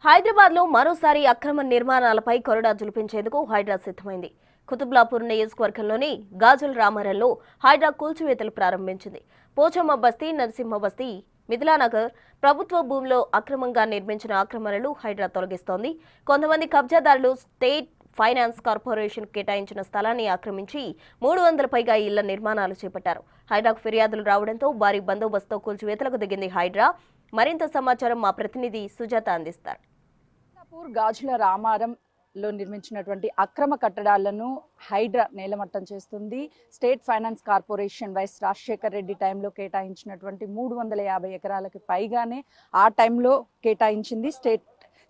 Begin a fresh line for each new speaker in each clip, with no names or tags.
హైదరాబాద్ లో మరోసారి అక్రమ నిర్మాణాలపై కొరడా జులిపించేందుకు హైడ్రా సిద్ధమైంది. కుతుబ్లాపూర్ నియోజకవర్గంలోని గాజుల రామారంలో హైడ్రా కూల్చివేతలు ప్రారంభించింది. పోచమ్మ బస్తీ, నరసింహ బస్తీ, మిథిలానగర్ ప్రభుత్వ భూమిలో అక్రమంగా నిర్మించిన ఆక్రమణలు హైడ్రా తొలగిస్తోంది. కొంతమంది కబ్జాదారులు స్టేట్ ఫైనాన్స్ కార్పొరేషన్ కేటాయించిన స్థలాన్ని ఆక్రమించి 300 పైగా ఇళ్ల నిర్మాణాలు చేపట్టారు. హైడ్రాకు ఫిర్యాదులు రావడంతో భారీ బందోబస్తుతో కూల్చివేతలకు దిగింది హైడ్రా. మరింత సమాచారం మా ప్రతినిధి సుజాత అందిస్తారు.
గాజుల రామారంలో నిర్మించినటువంటి అక్రమ కట్టడాలను హైడ్రా నేలమట్టం చేస్తుంది. State finance corporation YS Rajasekhar Reddy టైంలో కేటాయించినటువంటి 350 ఎకరాలకి పైగానే ఆ టైంలో కేటాయించింది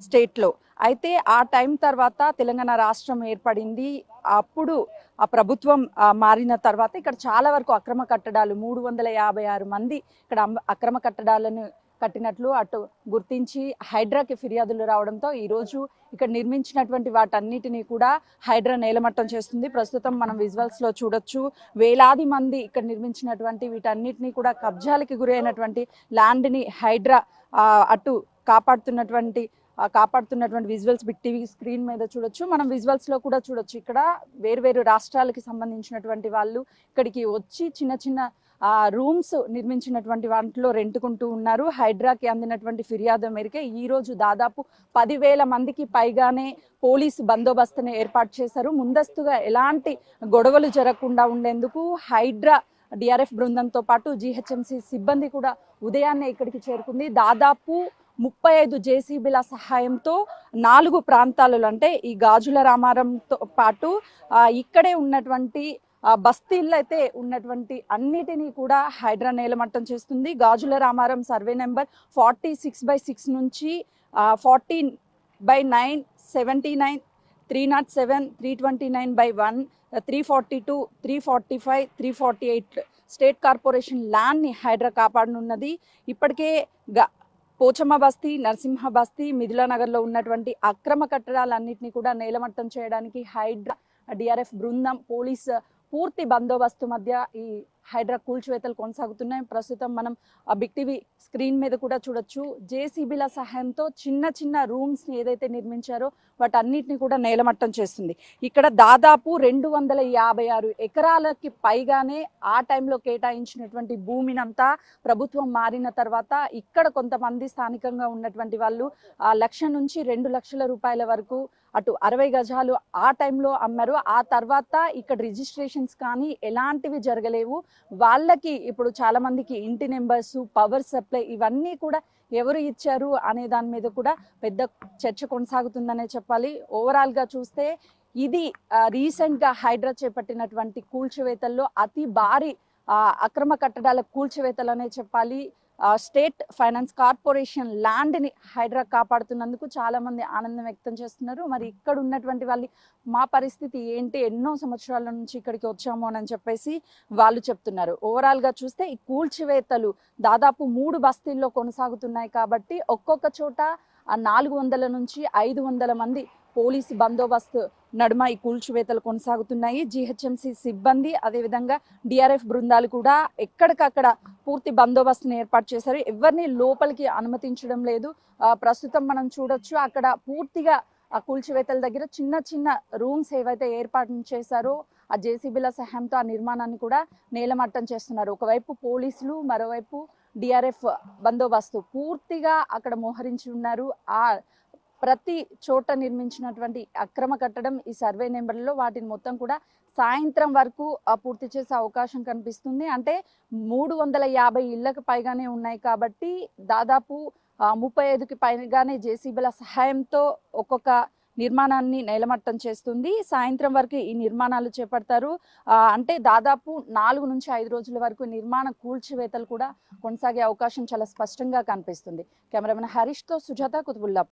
స్టేట్లో. అయితే ఆ టైం తర్వాత తెలంగాణ రాష్ట్రం ఏర్పడింది. అప్పుడు ఆ ప్రభుత్వం మారిన తర్వాత ఇక్కడ చాలా వరకు అక్రమ కట్టడాలు 356 మంది ఇక్కడ అక్రమ కట్టడాలను కట్టినట్లు అటు గుర్తించి హైడ్రాకి ఫిర్యాదులు రావడంతో ఈరోజు ఇక్కడ నిర్మించినటువంటి వాటన్నిటినీ కూడా హైడ్రా నేలమట్టం చేస్తుంది. ప్రస్తుతం మనం విజువల్స్లో చూడొచ్చు, వేలాది మంది ఇక్కడ నిర్మించినటువంటి వీటన్నిటినీ కూడా కబ్జాలకి గురైనటువంటి ల్యాండ్ని హైడ్రా అటు కాపాడుతున్నటువంటి విజువల్స్ బిగ్ టీవీ స్క్రీన్ మీద చూడొచ్చు. మనం విజువల్స్లో కూడా చూడొచ్చు. ఇక్కడ వేరు రాష్ట్రాలకి సంబంధించినటువంటి వాళ్ళు ఇక్కడికి వచ్చి చిన్న చిన్న రూమ్స్ నిర్మించినటువంటి వాటిలో రెంటుకుంటూ ఉన్నారు. హైడ్రాకి అందినటువంటి ఫిర్యాదు మేరకే ఈరోజు దాదాపు 10,000 మందికి పైగానే పోలీసు బందోబస్తుని ఏర్పాటు చేశారు. ముందస్తుగా ఎలాంటి గొడవలు జరగకుండా ఉండేందుకు హైడ్రా డిఆర్ఎఫ్ బృందంతో పాటు జీహెచ్ఎంసీ సిబ్బంది కూడా ఉదయాన్నే ఇక్కడికి చేరుకుంది. దాదాపు 35 జేసీబీల సహాయంతో 4 ప్రాంతాలలో అంటే ఈ గాజుల రామారంతో పాటు ఇక్కడే ఉన్నటువంటి బస్తీల్లో అయితే ఉన్నటువంటి అన్నిటినీ కూడా హైడ్రా నేలమట్టం చేస్తుంది. గాజుల రామారం సర్వే నెంబర్ 46/6 నుంచి 14/9, 79, 307, 329/1, 342, 345, 348 స్టేట్ కార్పొరేషన్ ల్యాండ్ని హైడ్రా కాపాడనున్నది. ఇప్పటికే పోచమ్మ బస్తీ, నరసింహ బస్తీ, మిథిలానగర్లో ఉన్నటువంటి అక్రమ కట్టడాలన్నింటినీ కూడా నేలమట్టం చేయడానికి హైడ్రా డిఆర్ఎఫ్ బృందం, పోలీస్ పూర్తి బందోబస్తు మధ్య ఈ హైడ్రా కూల్చివేతలు కొనసాగుతున్నాయి. ప్రస్తుతం మనం బిగ్ టీవీ స్క్రీన్ మీద కూడా చూడొచ్చు. జేసీబీల సహాయంతో చిన్న రూమ్స్ని ఏదైతే నిర్మించారో వాటన్నిటిని కూడా నేలమట్టం చేస్తుంది. ఇక్కడ దాదాపు 256 ఎకరాలకి పైగానే ఆ టైంలో కేటాయించినటువంటి భూమినంతా ప్రభుత్వం మారిన తర్వాత ఇక్కడ కొంతమంది స్థానికంగా ఉన్నటువంటి వాళ్ళు 1,00,000 నుంచి 2 లక్షల రూపాయల వరకు అటు 60 గజాలు ఆ టైంలో అమ్మారు. ఆ తర్వాత ఇక్కడ రిజిస్ట్రేషన్స్ కానీ ఎలాంటివి జరగలేవు. వాళ్ళకి ఇప్పుడు చాలా మందికి ఇంటి నెంబర్స్, పవర్ సప్లై ఇవన్నీ కూడా ఎవరు ఇచ్చారు అనే దాని మీద కూడా పెద్ద చర్చ కొనసాగుతుందనే చెప్పాలి. ఓవరాల్గా చూస్తే ఇది రీసెంట్గా హైడ్రా చేపట్టినటువంటి కూల్చివేతల్లో అతి భారీ అక్రమ కట్టడాల కూల్చివేతలనే చెప్పాలి. స్టేట్ ఫైనాన్స్ కార్పొరేషన్ ల్యాండ్ని హైడ్రా కాపాడుతున్నందుకు చాలా మంది ఆనందం వ్యక్తం చేస్తున్నారు. మరి ఇక్కడ ఉన్నటువంటి వాళ్ళు మా పరిస్థితి ఏంటి, ఎన్నో సంవత్సరాల నుంచి ఇక్కడికి వచ్చాము అని చెప్పేసి వాళ్ళు చెప్తున్నారు. ఓవరాల్గా చూస్తే ఈ కూల్చివేతలు దాదాపు 3 బస్తీల్లో కొనసాగుతున్నాయి కాబట్టి ఒక్కొక్క చోట 400 నుంచి 500 మంది పోలీసు బందోబస్తు నడుమ ఈ కూల్చివేతలు కొనసాగుతున్నాయి. జీహెచ్ఎంసీ సిబ్బంది అదేవిధంగా డిఆర్ఎఫ్ బృందాలు కూడా ఎక్కడికక్కడ పూర్తి బందోబస్తుని ఏర్పాటు చేశారు. ఎవరిని లోపలికి అనుమతించడం లేదు. ప్రస్తుతం మనం చూడొచ్చు అక్కడ పూర్తిగా ఆ కూల్చివేతల దగ్గర చిన్న రూమ్స్ ఏవైతే ఏర్పాటు చేశారో ఆ జేసీబీల సహాయంతో ఆ నిర్మాణాన్ని కూడా నేలమట్టం చేస్తున్నారు. ఒకవైపు పోలీసులు, మరోవైపు డిఆర్ఎఫ్ బందోబస్తు పూర్తిగా అక్కడ మోహరించి ఉన్నారు. ఆ ప్రతి చోట నిర్మించినటువంటి అక్రమ కట్టడం ఈ సర్వే నెంబర్లో వాటిని మొత్తం కూడా సాయంత్రం వరకు పూర్తి చేసే అవకాశం కనిపిస్తుంది. అంటే 350 ఇళ్లకు పైగానే ఉన్నాయి కాబట్టి దాదాపు 35కి పైగానే జేసీబీల సహాయంతో ఒక్కొక్క నిర్మాణాన్ని నేలమట్టం చేస్తుంది. సాయంత్రం వరకు ఈ నిర్మాణాలు చేపడతారు. అంటే దాదాపు 4 నుంచి 5 రోజుల వరకు నిర్మాణ కూల్చివేతలు కూడా కొనసాగే అవకాశం చాలా స్పష్టంగా కనిపిస్తుంది. కెమెరామెన్ హరీష్తో సుజాత, కుతుబుల్లాపూర్.